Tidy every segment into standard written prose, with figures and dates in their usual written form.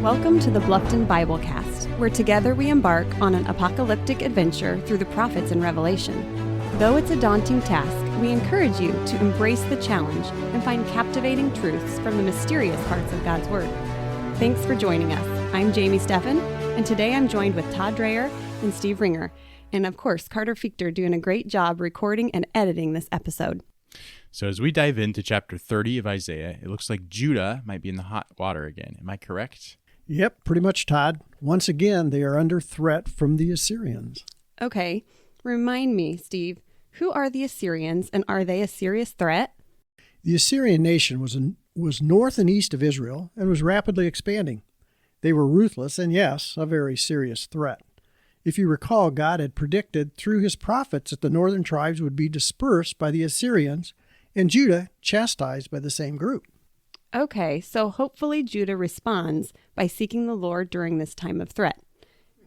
Welcome to the Bluffton Biblecast, where together we embark on an apocalyptic adventure through the prophets and Revelation. Though it's a daunting task, we encourage you to embrace the challenge and find captivating truths from the mysterious parts of God's Word. Thanks for joining us. I'm Jamie Steffen, and today I'm joined with Todd Dreyer and Steve Ringer, and of course, Carter Fichter doing a great job recording and editing this episode. So as we dive into chapter 30 of Isaiah, it looks like Judah might be in the hot water again. Am I correct? Yep, pretty much, Todd. Once again, they are under threat from the Assyrians. Okay, remind me, Steve, who are the Assyrians, and are they a serious threat? The Assyrian nation was north and east of Israel and was rapidly expanding. They were ruthless and, yes, a very serious threat. If you recall, God had predicted through his prophets that the northern tribes would be dispersed by the Assyrians and Judah chastised by the same group. Okay, so hopefully Judah responds by seeking the Lord during this time of threat.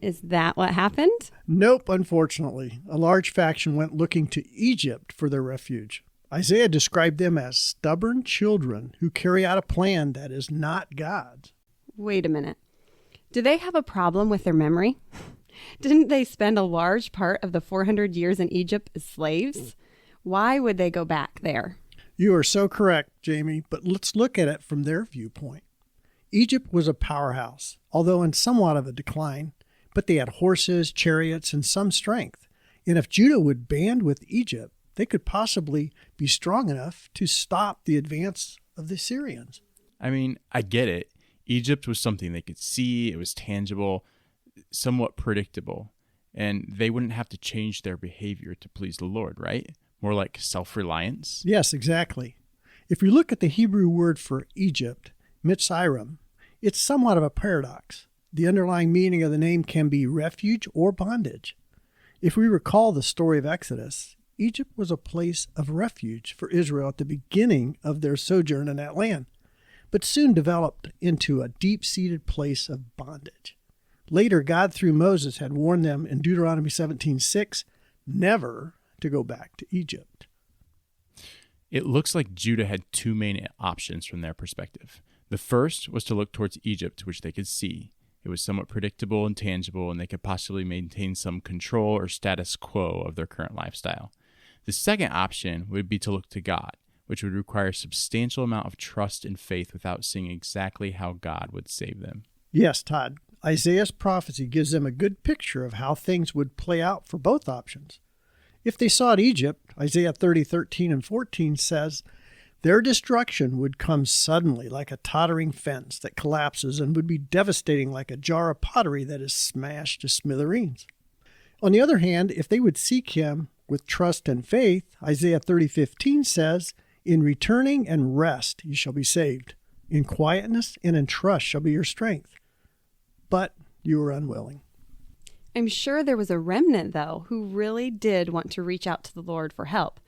Is that what happened? Nope, unfortunately. A large faction went looking to Egypt for their refuge. Isaiah described them as stubborn children who carry out a plan that is not God's. Wait a minute. Do they have a problem with their memory? Didn't they spend a large part of the 400 years in Egypt as slaves? Why would they go back there? You are so correct, Jamie, but let's look at it from their viewpoint. Egypt was a powerhouse, although in somewhat of a decline, but they had horses, chariots, and some strength. And if Judah would band with Egypt, they could possibly be strong enough to stop the advance of the Assyrians. I mean, I get it. Egypt was something they could see. It was tangible, somewhat predictable, and they wouldn't have to change their behavior to please the Lord, right? More like self-reliance? Yes, exactly. If we look at the Hebrew word for Egypt, Mitzrayim, it's somewhat of a paradox. The underlying meaning of the name can be refuge or bondage. If we recall the story of Exodus, Egypt was a place of refuge for Israel at the beginning of their sojourn in that land, but soon developed into a deep-seated place of bondage. Later, God, through Moses, had warned them in Deuteronomy 17:6, never to go back to Egypt. It looks like Judah had two main options from their perspective. The first was to look towards Egypt, which they could see. It was somewhat predictable and tangible, and they could possibly maintain some control or status quo of their current lifestyle. The second option would be to look to God, which would require a substantial amount of trust and faith without seeing exactly how God would save them. Yes, Todd. Isaiah's prophecy gives them a good picture of how things would play out for both options. If they sought Egypt, Isaiah 30:13 and 14 says, their destruction would come suddenly like a tottering fence that collapses and would be devastating like a jar of pottery that is smashed to smithereens. On the other hand, if they would seek him with trust and faith, Isaiah 30:15 says, in returning and rest you shall be saved. In quietness and in trust shall be your strength. But you were unwilling. I'm sure there was a remnant, though, who really did want to reach out to the Lord for help.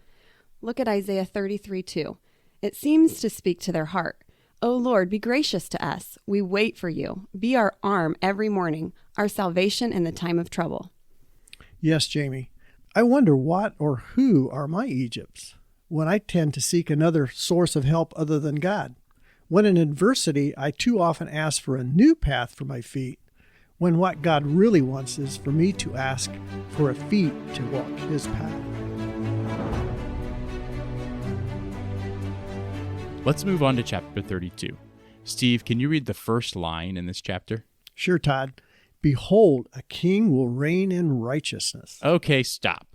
Look at Isaiah 33:2. It seems to speak to their heart. O Lord, be gracious to us. We wait for you. Be our arm every morning, our salvation in the time of trouble. Yes, Jamie. I wonder what or who are my Egypts when I tend to seek another source of help other than God. When in adversity, I too often ask for a new path for my feet, when what God really wants is for me to ask for a feet to walk his path. Let's move on to chapter 32. Steve, can you read the first line in this chapter? Sure, Todd. Behold, a king will reign in righteousness. Okay, stop.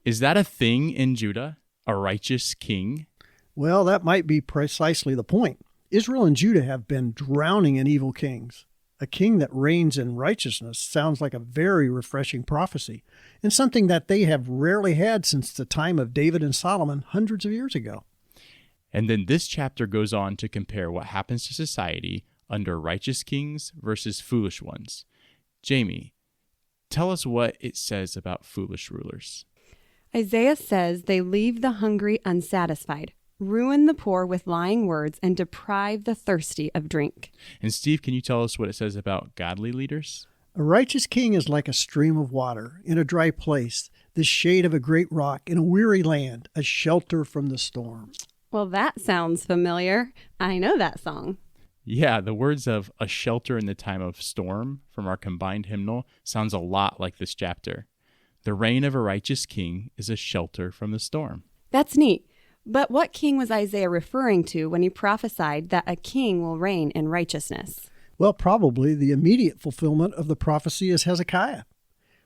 Is that a thing in Judah? A righteous king? Well, that might be precisely the point. Israel and Judah have been drowning in evil kings. A king that reigns in righteousness sounds like a very refreshing prophecy, and something that they have rarely had since the time of David and Solomon hundreds of years ago. And then this chapter goes on to compare what happens to society under righteous kings versus foolish ones. Jamie, tell us what it says about foolish rulers. Isaiah says they leave the hungry unsatisfied, ruin the poor with lying words, and deprive the thirsty of drink. And Steve, can you tell us what it says about godly leaders? A righteous king is like a stream of water in a dry place, the shade of a great rock in a weary land, a shelter from the storm. Well, that sounds familiar. I know that song. Yeah, the words of "a shelter in the time of storm" from our combined hymnal sounds a lot like this chapter. The reign of a righteous king is a shelter from the storm. That's neat. But what king was Isaiah referring to when he prophesied that a king will reign in righteousness? Well, probably the immediate fulfillment of the prophecy is Hezekiah,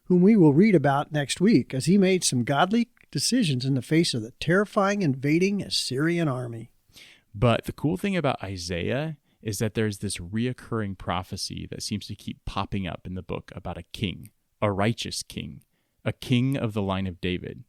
whom we will read about next week, as he made some godly decisions in the face of the terrifying invading Assyrian army. But the cool thing about Isaiah is that there's this reoccurring prophecy that seems to keep popping up in the book about a king, a righteous king, a king of the line of David.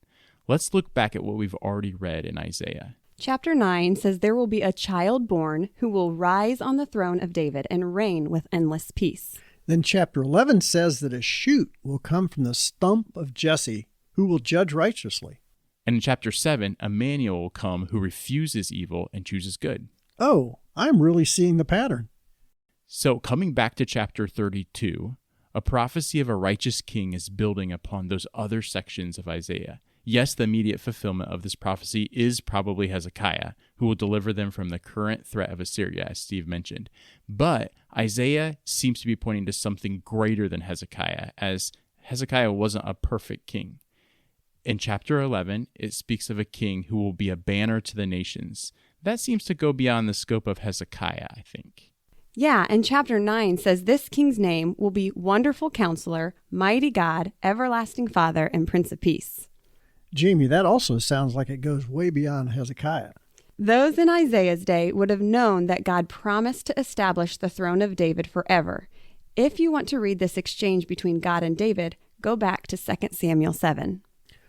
Let's look back at what we've already read in Isaiah. Chapter 9 says there will be a child born who will rise on the throne of David and reign with endless peace. Then chapter 11 says that a shoot will come from the stump of Jesse, who will judge righteously. And in chapter 7, Emmanuel will come who refuses evil and chooses good. Oh, I'm really seeing the pattern. So coming back to chapter 32, a prophecy of a righteous king is building upon those other sections of Isaiah. Yes, the immediate fulfillment of this prophecy is probably Hezekiah, who will deliver them from the current threat of Assyria, as Steve mentioned. But Isaiah seems to be pointing to something greater than Hezekiah, as Hezekiah wasn't a perfect king. In chapter 11, it speaks of a king who will be a banner to the nations. That seems to go beyond the scope of Hezekiah, I think. Yeah, and chapter 9 says this king's name will be Wonderful Counselor, Mighty God, Everlasting Father, and Prince of Peace. Jamie, that also sounds like it goes way beyond Hezekiah. Those in Isaiah's day would have known that God promised to establish the throne of David forever. If you want to read this exchange between God and David, go back to 2 Samuel 7.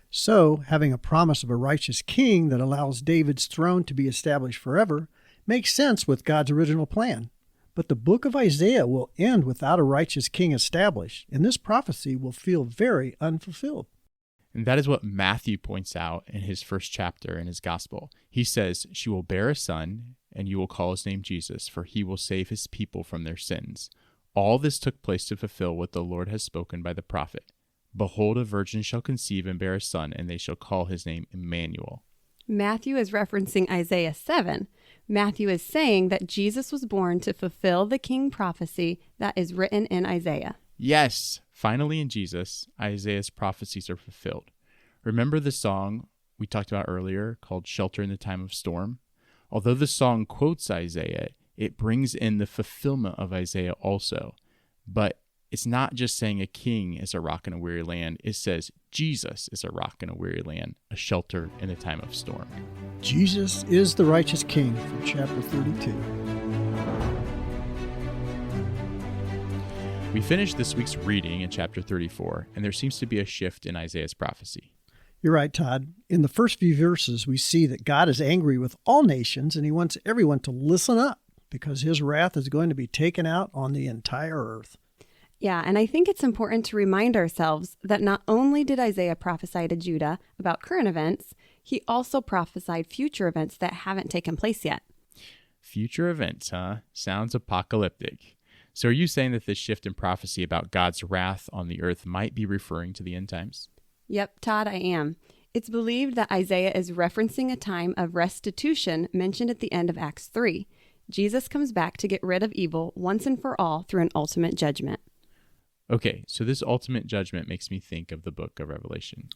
So, having a promise of a righteous king that allows David's throne to be established forever makes sense with God's original plan. But the book of Isaiah will end without a righteous king established, and this prophecy will feel very unfulfilled. And that is what Matthew points out in his first chapter in his gospel. He says, "She will bear a son, and you will call his name Jesus, for he will save his people from their sins." All this took place to fulfill what the Lord has spoken by the prophet. "Behold, a virgin shall conceive and bear a son, and they shall call his name Emmanuel." Matthew is referencing Isaiah 7. Matthew is saying that Jesus was born to fulfill the king prophecy that is written in Isaiah. Yes, finally in Jesus, Isaiah's prophecies are fulfilled. Remember the song we talked about earlier called "Shelter in the Time of Storm"? Although the song quotes Isaiah, it brings in the fulfillment of Isaiah also. But it's not just saying a king is a rock in a weary land. It says Jesus is a rock in a weary land, a shelter in the time of storm. Jesus is the righteous king from chapter 32. We finished this week's reading in chapter 34, and there seems to be a shift in Isaiah's prophecy. You're right, Todd. In the first few verses, we see that God is angry with all nations, and he wants everyone to listen up because his wrath is going to be taken out on the entire earth. Yeah, and I think it's important to remind ourselves that not only did Isaiah prophesy to Judah about current events, he also prophesied future events that haven't taken place yet. Future events, huh? Sounds apocalyptic. So are you saying that this shift in prophecy about God's wrath on the earth might be referring to the end times? Yep, Todd, I am. It's believed that Isaiah is referencing a time of restitution mentioned at the end of Acts 3. Jesus comes back to get rid of evil once and for all through an ultimate judgment. Okay, so this ultimate judgment makes me think of the book of Revelation.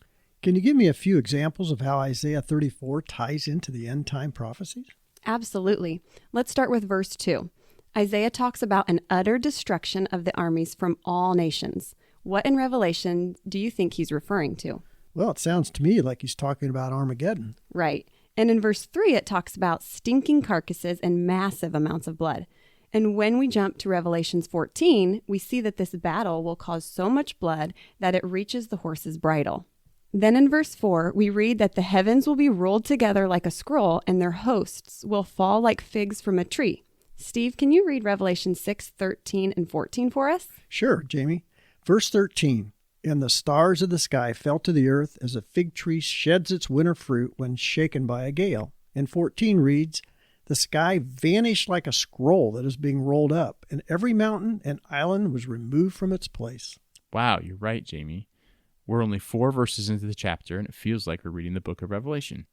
Can you give me a few examples of how Isaiah 34 ties into the end time prophecies? Absolutely. Let's start with verse 2. Isaiah talks about an utter destruction of the armies from all nations. What in Revelation do you think he's referring to? Well, it sounds to me like he's talking about Armageddon. Right. And in verse 3, it talks about stinking carcasses and massive amounts of blood. And when we jump to Revelations 14, we see that this battle will cause so much blood that it reaches the horse's bridle. Then in verse 4, we read that the heavens will be rolled together like a scroll, and their hosts will fall like figs from a tree. Steve, can you read Revelation 6:13 and 14 for us? Sure, Jamie. Verse 13, "And the stars of the sky fell to the earth as a fig tree sheds its winter fruit when shaken by a gale." And 14 reads, "The sky vanished like a scroll that is being rolled up, and every mountain and island was removed from its place." Wow, you're right, Jamie. We're only 4 verses into the chapter, and it feels like we're reading the book of Revelation.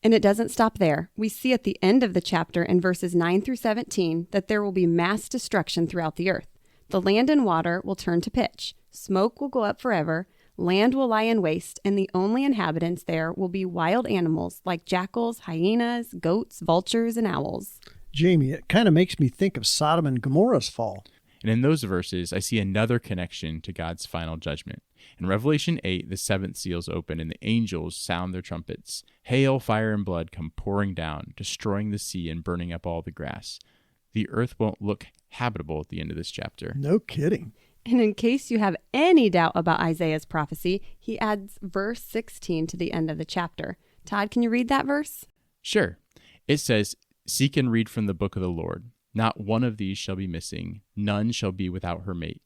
And it doesn't stop there. We see at the end of the chapter in verses 9 through 17 that there will be mass destruction throughout the earth. The land and water will turn to pitch. Smoke will go up forever. Land will lie in waste, and the only inhabitants there will be wild animals like jackals, hyenas, goats, vultures, and owls. Jamie, it kind of makes me think of Sodom and Gomorrah's fall. And in those verses, I see another connection to God's final judgment. In Revelation 8, the seventh seal is open, and the angels sound their trumpets. Hail, fire, and blood come pouring down, destroying the sea and burning up all the grass. The earth won't look habitable at the end of this chapter. No kidding. And in case you have any doubt about Isaiah's prophecy, he adds verse 16 to the end of the chapter. Todd, can you read that verse? Sure. It says, "Seek and read from the book of the Lord. Not one of these shall be missing. None shall be without her mate.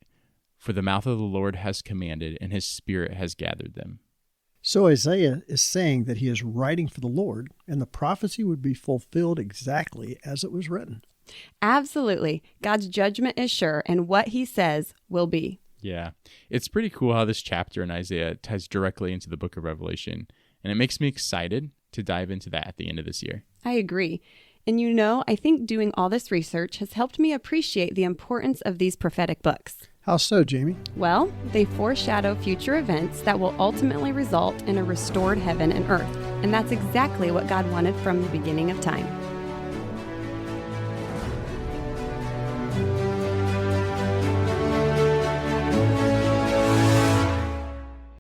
For the mouth of the Lord has commanded, and his spirit has gathered them." So Isaiah is saying that he is writing for the Lord, and the prophecy would be fulfilled exactly as it was written. Absolutely. God's judgment is sure, and what he says will be. Yeah. It's pretty cool how this chapter in Isaiah ties directly into the book of Revelation, and it makes me excited to dive into that at the end of this year. I agree. And I think doing all this research has helped me appreciate the importance of these prophetic books. How so, Jamie? Well, they foreshadow future events that will ultimately result in a restored heaven and earth. And that's exactly what God wanted from the beginning of time.